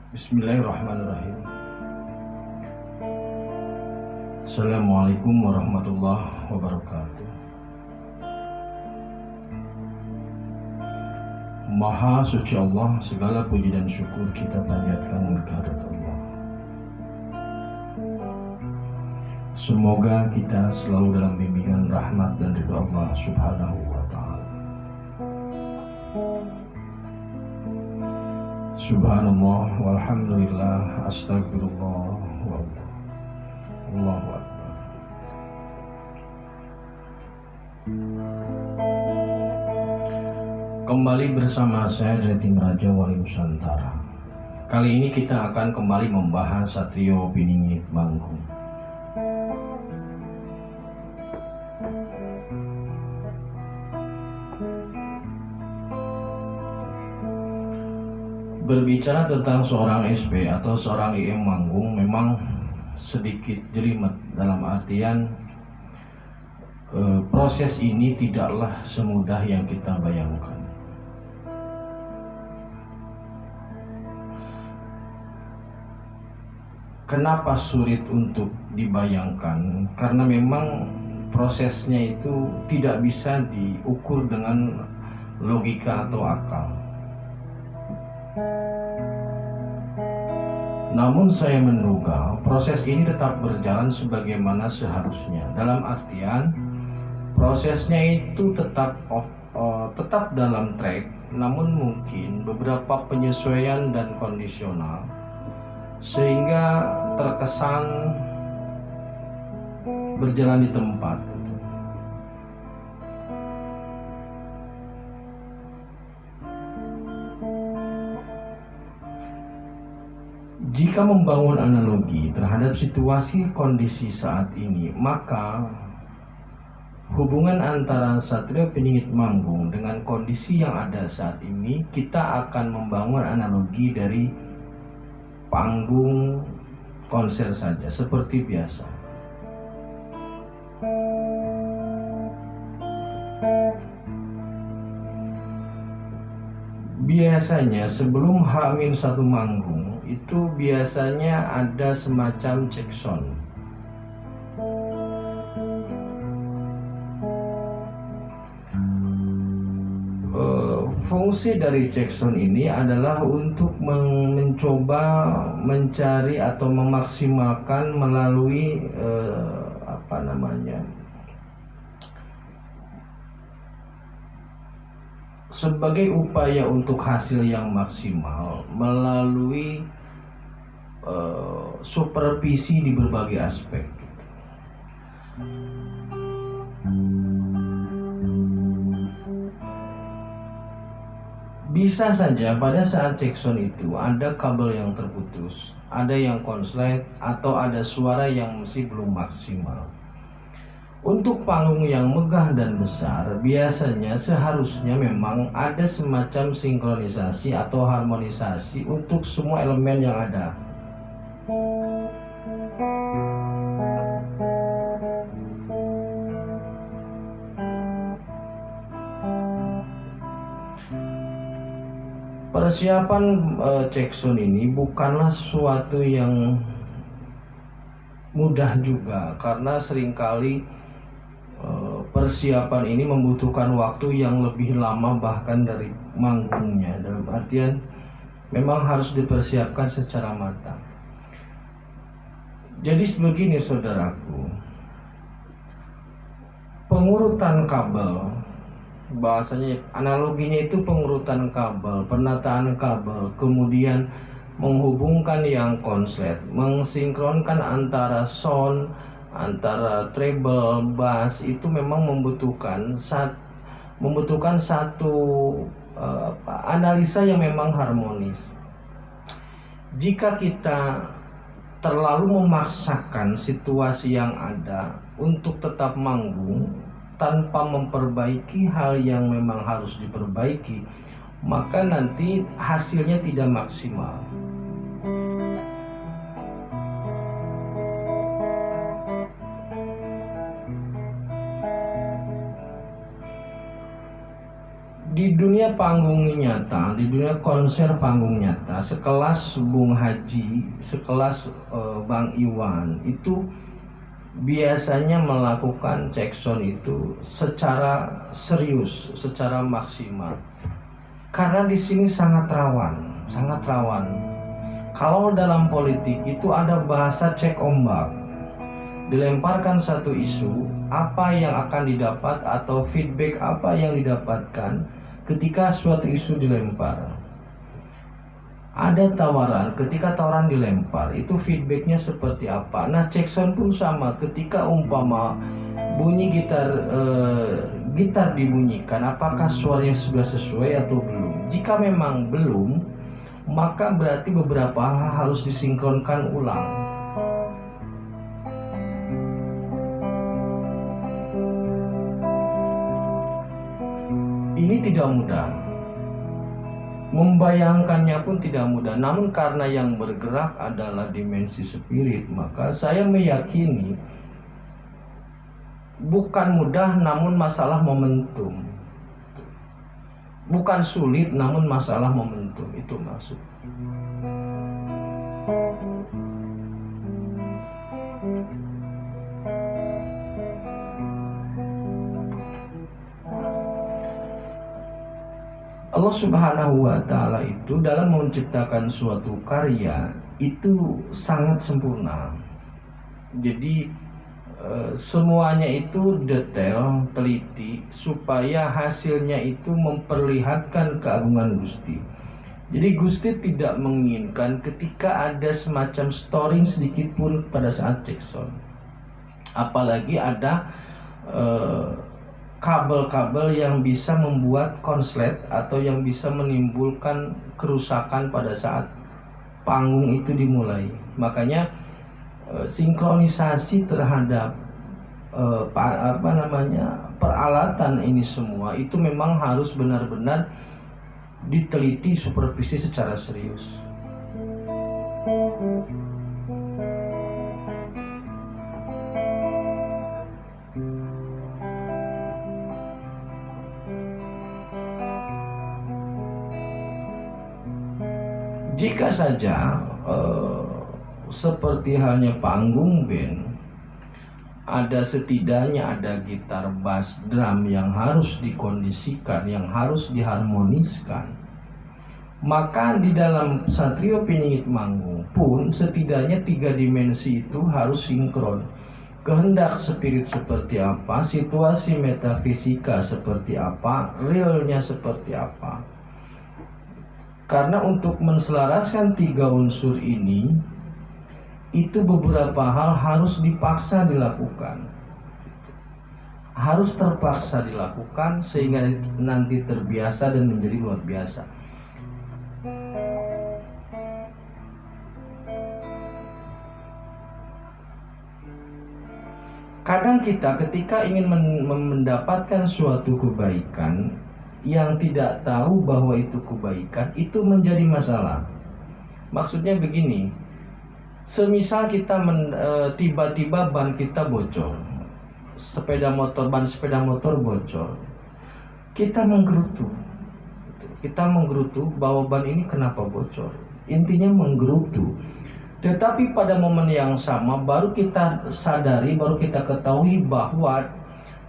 Bismillahirrahmanirrahim. Assalamualaikum warahmatullahi wabarakatuh. Maha suci Allah, segala puji dan syukur kita panjatkan kehadirat Allah. Semoga kita selalu dalam bimbingan rahmat dan ridha Allah Subhanahu wa ta'ala. Subhanallah walhamdulillah astagfirullah Allahu akbar. Kembali bersama saya dari tim Raja Wali Nusantara. Kali ini kita akan kembali membahas Satrio Piningit Manggung. Berbicara tentang seorang SP atau seorang IM Manggung memang sedikit jelimet, dalam artian proses ini tidaklah semudah yang kita bayangkan. Kenapa sulit untuk dibayangkan? Karena memang prosesnya itu tidak bisa diukur dengan logika atau akal. Namun saya menduga proses ini tetap berjalan sebagaimana seharusnya. Dalam artian prosesnya itu tetap dalam track, namun mungkin beberapa penyesuaian dan kondisional sehingga terkesan berjalan di tempat. Jika membangun analogi terhadap situasi kondisi saat ini, maka hubungan antara Satrio Piningit Manggung dengan kondisi yang ada saat ini, kita akan membangun analogi dari panggung konser saja, seperti biasa. Biasanya sebelum H-1 manggung itu biasanya ada semacam cek sound. Fungsi dari cek sound ini adalah untuk mencoba mencari atau memaksimalkan melalui sebagai upaya untuk hasil yang maksimal melalui supervisi di berbagai aspek. Bisa saja pada saat cek sound itu ada kabel yang terputus, ada yang konslet, atau ada suara yang masih belum maksimal. Untuk panggung yang megah dan besar, biasanya seharusnya memang ada semacam sinkronisasi atau harmonisasi untuk semua elemen yang ada. Persiapan cek sound ini bukanlah sesuatu yang mudah juga, karena seringkali persiapan ini membutuhkan waktu yang lebih lama bahkan dari manggungnya. Dalam artian memang harus dipersiapkan secara matang. Jadi begini saudaraku, pengurutan kabel, bahasanya analoginya itu pengurutan kabel, penataan kabel, kemudian menghubungkan yang konslet, mensinkronkan antara sound, antara treble, bass, itu memang membutuhkan satu analisa yang memang harmonis. Jika kita terlalu memaksakan situasi yang ada untuk tetap manggung tanpa memperbaiki hal yang memang harus diperbaiki, maka nanti hasilnya tidak maksimal. Di dunia panggung nyata, di dunia konser panggung nyata, sekelas Bung Haji, sekelas Bang Iwan itu biasanya melakukan cek sound itu secara serius, secara maksimal. Karena di sini sangat rawan, sangat rawan. Kalau dalam politik itu ada bahasa cek ombak. Dilemparkan satu isu, apa yang akan didapat atau feedback apa yang didapatkan ketika suatu isu dilempar. Ada tawaran, ketika tawaran dilempar itu feedbacknya seperti apa. Nah, cek sound pun sama, ketika umpama bunyi gitar dibunyikan, apakah suaranya sudah sesuai atau belum. Jika memang belum, maka berarti beberapa hal harus disinkronkan ulang. Ini tidak mudah, membayangkannya pun tidak mudah. Namun karena yang bergerak adalah dimensi spirit, maka saya meyakini bukan mudah, namun masalah momentum. Bukan sulit, namun masalah momentum. Itu maksud. Allah Subhanahu wa Ta'ala itu dalam menciptakan suatu karya itu sangat sempurna. Jadi semuanya itu detail, teliti, supaya hasilnya itu memperlihatkan keagungan Gusti. Jadi Gusti tidak menginginkan ketika ada semacam storing sedikit pun pada saat cek sound. Apalagi ada kabel-kabel yang bisa membuat konslet atau yang bisa menimbulkan kerusakan pada saat panggung itu dimulai. Makanya sinkronisasi terhadap peralatan ini semua itu memang harus benar-benar diteliti supervisi secara serius. Jika saja seperti halnya panggung band, ada setidaknya ada gitar, bass, drum yang harus dikondisikan, yang harus diharmoniskan, maka di dalam Satrio Piningit Manggung pun setidaknya 3 dimensi itu harus sinkron. Kehendak spirit seperti apa, situasi metafisika seperti apa, realnya seperti apa. Karena untuk menselaraskan 3 unsur ini, itu beberapa hal harus dipaksa dilakukan. Harus terpaksa dilakukan sehingga nanti terbiasa dan menjadi luar biasa. Kadang kita ketika ingin mendapatkan suatu kebaikan, yang tidak tahu bahwa itu kebaikan itu menjadi masalah. Maksudnya begini, semisal kita tiba-tiba ban kita bocor, ban sepeda motor bocor, kita menggerutu bahwa ban ini kenapa bocor, intinya menggerutu. Tetapi pada momen yang sama baru kita sadari, baru kita ketahui bahwa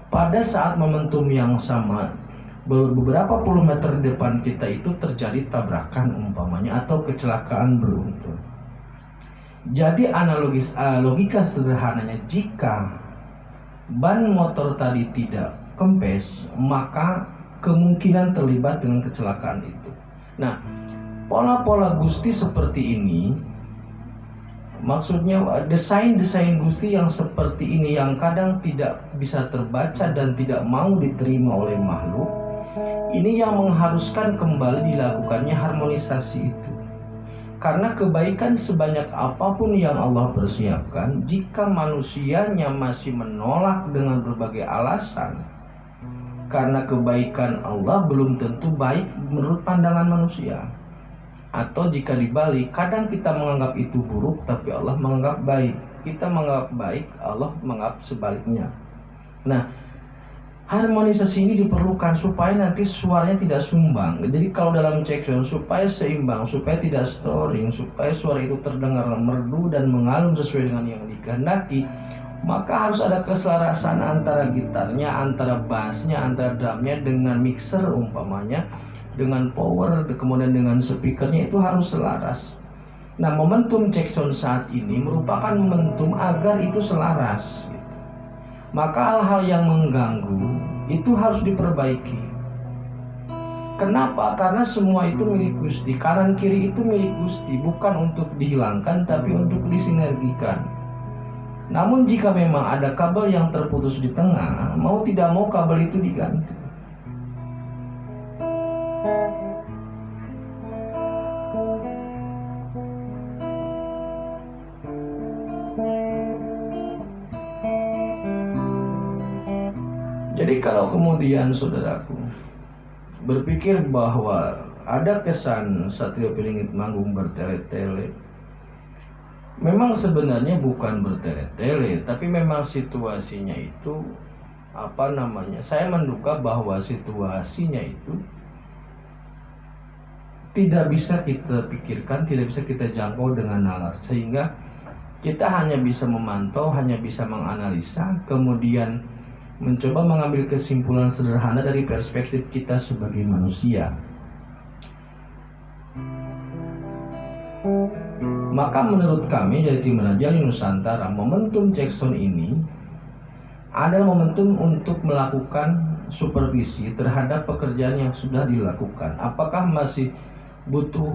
pada saat momentum yang sama beberapa puluh meter di depan kita itu terjadi tabrakan umpamanya atau kecelakaan beruntun. Jadi logika sederhananya, jika ban motor tadi tidak kempes, maka kemungkinan terlibat dengan kecelakaan itu. Nah, pola-pola Gusti seperti ini, maksudnya desain-desain Gusti yang seperti ini yang kadang tidak bisa terbaca dan tidak mau diterima oleh makhluk, ini yang mengharuskan kembali dilakukannya harmonisasi itu. Karena kebaikan sebanyak apapun yang Allah persiapkan, jika manusianya masih menolak dengan berbagai alasan, karena kebaikan Allah belum tentu baik menurut pandangan manusia. Atau jika dibalik, kadang kita menganggap itu buruk tapi Allah menganggap baik. Kita menganggap baik, Allah menganggap sebaliknya. Nah, Harmonisasi ini diperlukan supaya nanti suaranya tidak sumbang. Jadi kalau dalam check sound supaya seimbang, supaya tidak storing, supaya suara itu terdengar merdu dan mengalun sesuai dengan yang dikehendaki, maka harus ada keselarasan antara gitarnya, antara bassnya, antara drumnya dengan mixer umpamanya, dengan power, kemudian dengan speakernya, itu harus selaras. Nah, momentum check sound saat ini merupakan momentum agar itu selaras gitu. Maka hal-hal yang mengganggu itu harus diperbaiki. Kenapa? Karena semua itu milik Gusti. Kanan kiri itu milik Gusti, bukan untuk dihilangkan tapi untuk disinergikan. Namun jika memang ada kabel yang terputus di tengah, mau tidak mau kabel itu diganti. Jadi kalau kemudian saudaraku berpikir bahwa ada kesan Satrio Piningit manggung bertele-tele, memang sebenarnya bukan bertele-tele, tapi memang situasinya itu saya menduga bahwa situasinya itu tidak bisa kita pikirkan, tidak bisa kita jangkau dengan nalar, sehingga kita hanya bisa memantau, hanya bisa menganalisa, kemudian mencoba mengambil kesimpulan sederhana dari perspektif kita sebagai manusia. Maka menurut kami dari tim Rajali Nusantara, momentum Jackson ini adalah momentum untuk melakukan supervisi terhadap pekerjaan yang sudah dilakukan. Apakah masih butuh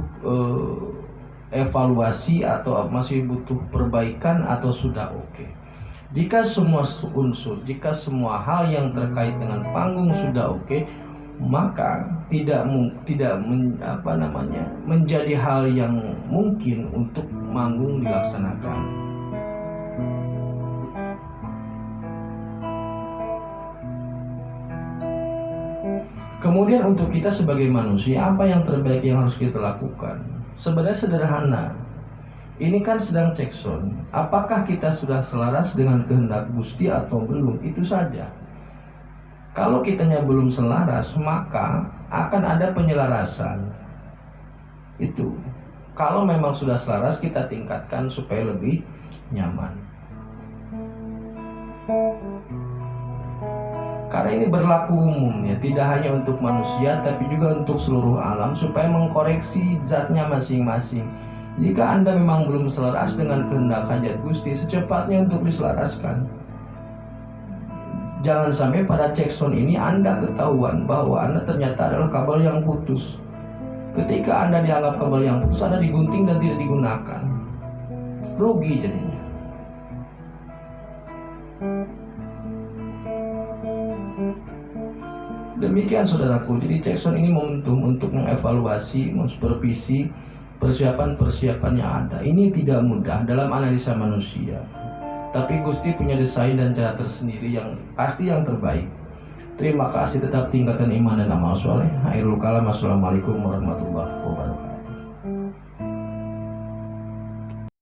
evaluasi atau masih butuh perbaikan atau sudah oke? Jika semua unsur, jika semua hal yang terkait dengan panggung sudah oke, maka menjadi hal yang mungkin untuk manggung dilaksanakan. Kemudian untuk kita sebagai manusia, apa yang terbaik yang harus kita lakukan? Sebenarnya sederhana. Ini kan sedang cek sound. Apakah kita sudah selaras dengan kehendak Gusti atau belum? Itu saja. Kalau kitanya belum selaras, maka akan ada penyelarasan. Itu. Kalau memang sudah selaras, kita tingkatkan supaya lebih nyaman. Karena ini berlaku umum ya, tidak hanya untuk manusia tapi juga untuk seluruh alam supaya mengkoreksi zatnya masing-masing. Jika Anda memang belum selaras dengan kehendak hajat Gusti, secepatnya untuk diselaraskan. Jangan sampai pada cek sound ini Anda ketahuan bahwa Anda ternyata adalah kabel yang putus. Ketika Anda dianggap kabel yang putus, Anda digunting dan tidak digunakan. Rugi jadinya. Demikian saudaraku, jadi cek sound ini momentum untuk mengevaluasi, mensupervisi persiapan-persiapan yang ada. Ini tidak mudah dalam analisa manusia, tapi Gusti punya desain dan cara tersendiri yang pasti yang terbaik. Terima kasih, tetap tingkatkan iman dan amal soleh. Akhirul kalam, assalamualaikum warahmatullahi wabarakatuh.